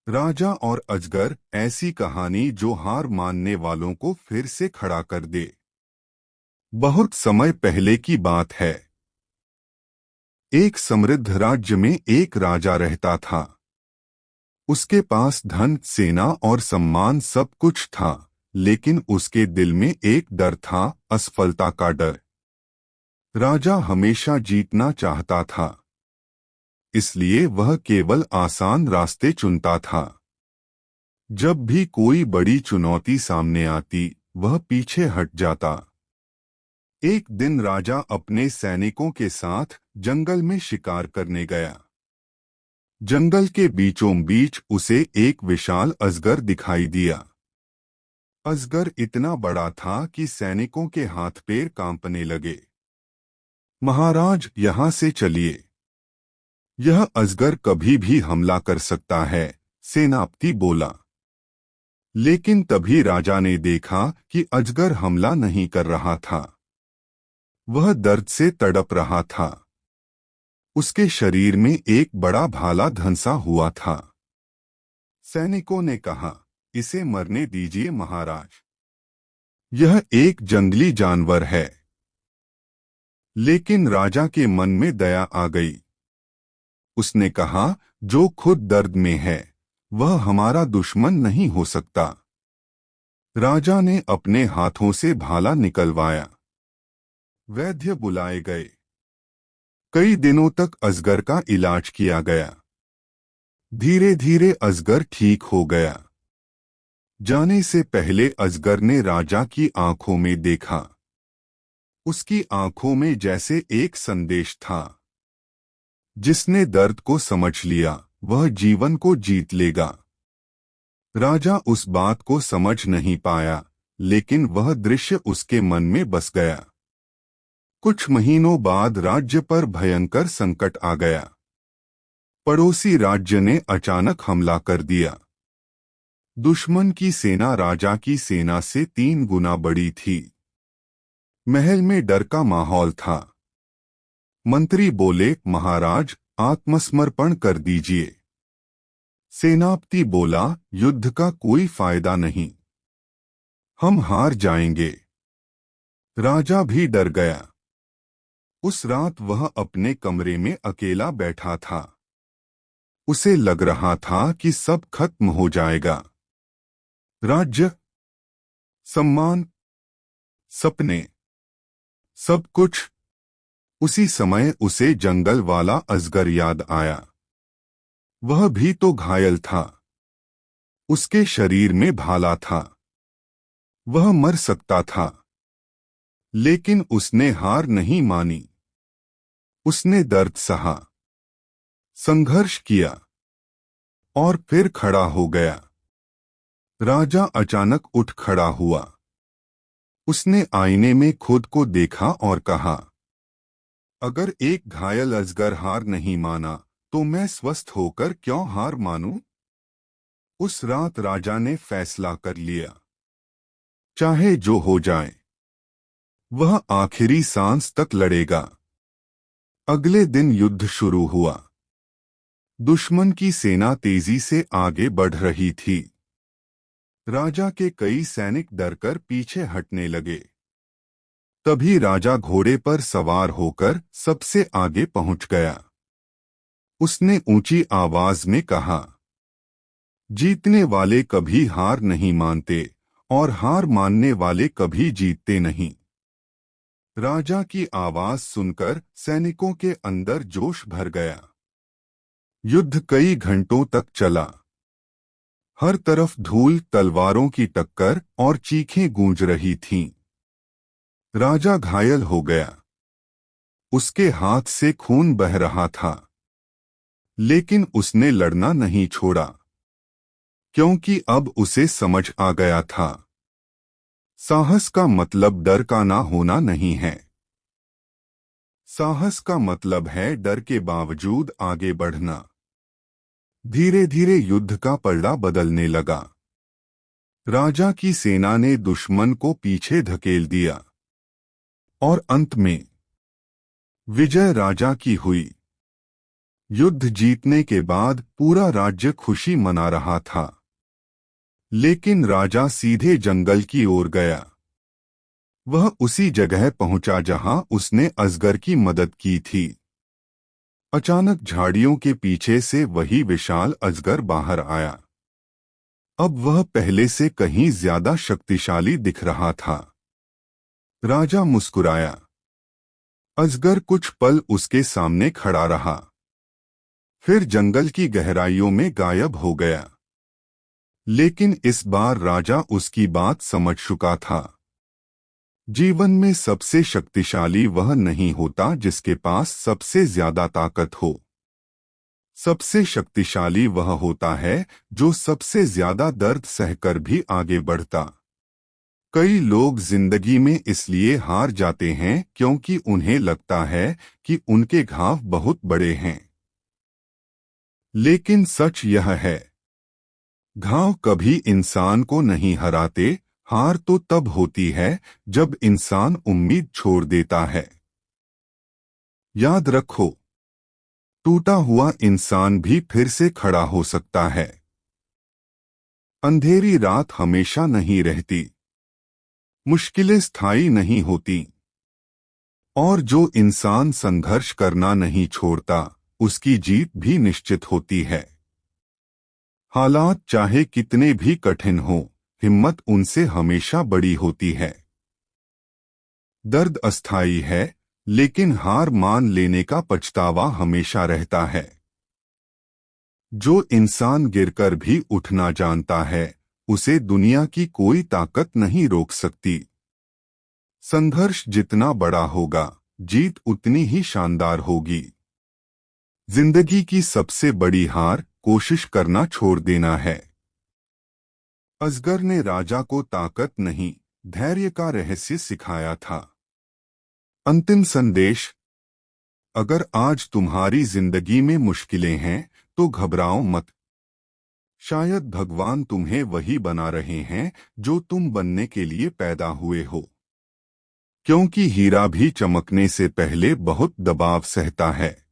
राजा और अजगर, ऐसी कहानी जो हार मानने वालों को फिर से खड़ा कर दे। बहुत समय पहले की बात है। एक समृद्ध राज्य में एक राजा रहता था। उसके पास धन, सेना और सम्मान सब कुछ था, लेकिन उसके दिल में एक डर था, असफलता का डर। राजा हमेशा जीतना चाहता था, इसलिए वह केवल आसान रास्ते चुनता था। जब भी कोई बड़ी चुनौती सामने आती, वह पीछे हट जाता। एक दिन राजा अपने सैनिकों के साथ जंगल में शिकार करने गया। जंगल के बीचों बीच उसे एक विशाल अजगर दिखाई दिया। अजगर इतना बड़ा था कि सैनिकों के हाथ पैर कांपने लगे। महाराज, यहाँ से चलिए। यह अजगर कभी भी हमला कर सकता है, सेनापति बोला। लेकिन तभी राजा ने देखा कि अजगर हमला नहीं कर रहा था। वह दर्द से तड़प रहा था। उसके शरीर में एक बड़ा भाला धंसा हुआ था। सैनिकों ने कहा, इसे मरने दीजिए महाराज। यह एक जंगली जानवर है। लेकिन राजा के मन में दया आ गई। उसने कहा, जो खुद दर्द में है, वह हमारा दुश्मन नहीं हो सकता। राजा ने अपने हाथों से भाला निकलवाया। वैद्य बुलाए गए। कई दिनों तक अजगर का इलाज किया गया। धीरे धीरे अजगर ठीक हो गया। जाने से पहले अजगर ने राजा की आंखों में देखा। उसकी आंखों में जैसे एक संदेश था। जिसने दर्द को समझ लिया, वह जीवन को जीत लेगा। राजा उस बात को समझ नहीं पाया, लेकिन वह दृश्य उसके मन में बस गया। कुछ महीनों बाद राज्य पर भयंकर संकट आ गया। पड़ोसी राज्य ने अचानक हमला कर दिया। दुश्मन की सेना राजा की सेना से 3 गुना बड़ी थी। महल में डर का माहौल था। मंत्री बोले, महाराज, आत्मसमर्पण कर दीजिए। सेनापति बोला, युद्ध का कोई फायदा नहीं, हम हार जाएंगे। राजा भी डर गया। उस रात वह अपने कमरे में अकेला बैठा था। उसे लग रहा था कि सब खत्म हो जाएगा। राज्य, सम्मान, सपने, सब कुछ। उसी समय उसे जंगल वाला अजगर याद आया। वह भी तो घायल था। उसके शरीर में भाला था। वह मर सकता था। लेकिन उसने हार नहीं मानी। उसने दर्द सहा, संघर्ष किया और फिर खड़ा हो गया। राजा अचानक उठ खड़ा हुआ। उसने आईने में खुद को देखा और कहा, अगर एक घायल अजगर हार नहीं माना, तो मैं स्वस्थ होकर क्यों हार मानूं? उस रात राजा ने फैसला कर लिया, चाहे जो हो जाए, वह आखिरी सांस तक लड़ेगा। अगले दिन युद्ध शुरू हुआ। दुश्मन की सेना तेजी से आगे बढ़ रही थी। राजा के कई सैनिक डरकर पीछे हटने लगे। तभी राजा घोड़े पर सवार होकर सबसे आगे पहुंच गया। उसने ऊंची आवाज में कहा, जीतने वाले कभी हार नहीं मानते और हार मानने वाले कभी जीतते नहीं। राजा की आवाज सुनकर सैनिकों के अंदर जोश भर गया। युद्ध कई घंटों तक चला। हर तरफ धूल, तलवारों की टक्कर और चीखें गूंज रही थीं। राजा घायल हो गया। उसके हाथ से खून बह रहा था। लेकिन उसने लड़ना नहीं छोड़ा, क्योंकि अब उसे समझ आ गया था, साहस का मतलब डर का ना होना नहीं है। साहस का मतलब है डर के बावजूद आगे बढ़ना। धीरे धीरे युद्ध का पलड़ा बदलने लगा। राजा की सेना ने दुश्मन को पीछे धकेल दिया और अंत में विजय राजा की हुई। युद्ध जीतने के बाद पूरा राज्य खुशी मना रहा था, लेकिन राजा सीधे जंगल की ओर गया। वह उसी जगह पहुंचा जहां उसने अजगर की मदद की थी। अचानक झाड़ियों के पीछे से वही विशाल अजगर बाहर आया। अब वह पहले से कहीं ज्यादा शक्तिशाली दिख रहा था। राजा मुस्कुराया। अजगर कुछ पल उसके सामने खड़ा रहा, फिर जंगल की गहराइयों में गायब हो गया। लेकिन इस बार राजा उसकी बात समझ चुका था। जीवन में सबसे शक्तिशाली वह नहीं होता जिसके पास सबसे ज्यादा ताकत हो। सबसे शक्तिशाली वह होता है जो सबसे ज्यादा दर्द सहकर भी आगे बढ़ता। कई लोग जिंदगी में इसलिए हार जाते हैं क्योंकि उन्हें लगता है कि उनके घाव बहुत बड़े हैं। लेकिन सच यह है, घाव कभी इंसान को नहीं हराते। हार तो तब होती है जब इंसान उम्मीद छोड़ देता है। याद रखो, टूटा हुआ इंसान भी फिर से खड़ा हो सकता है। अंधेरी रात हमेशा नहीं रहती। मुश्किलें स्थायी नहीं होती। और जो इंसान संघर्ष करना नहीं छोड़ता, उसकी जीत भी निश्चित होती है। हालात चाहे कितने भी कठिन हों, हिम्मत उनसे हमेशा बड़ी होती है। दर्द अस्थायी है, लेकिन हार मान लेने का पछतावा हमेशा रहता है। जो इंसान गिरकर भी उठना जानता है, उसे दुनिया की कोई ताकत नहीं रोक सकती। संघर्ष जितना बड़ा होगा, जीत उतनी ही शानदार होगी। जिंदगी की सबसे बड़ी हार कोशिश करना छोड़ देना है। अजगर ने राजा को ताकत नहीं, धैर्य का रहस्य सिखाया था। अंतिम संदेश: अगर आज तुम्हारी जिंदगी में मुश्किलें हैं, तो घबराओ मत। शायद भगवान तुम्हें वही बना रहे हैं जो तुम बनने के लिए पैदा हुए हो। क्योंकि हीरा भी चमकने से पहले बहुत दबाव सहता है।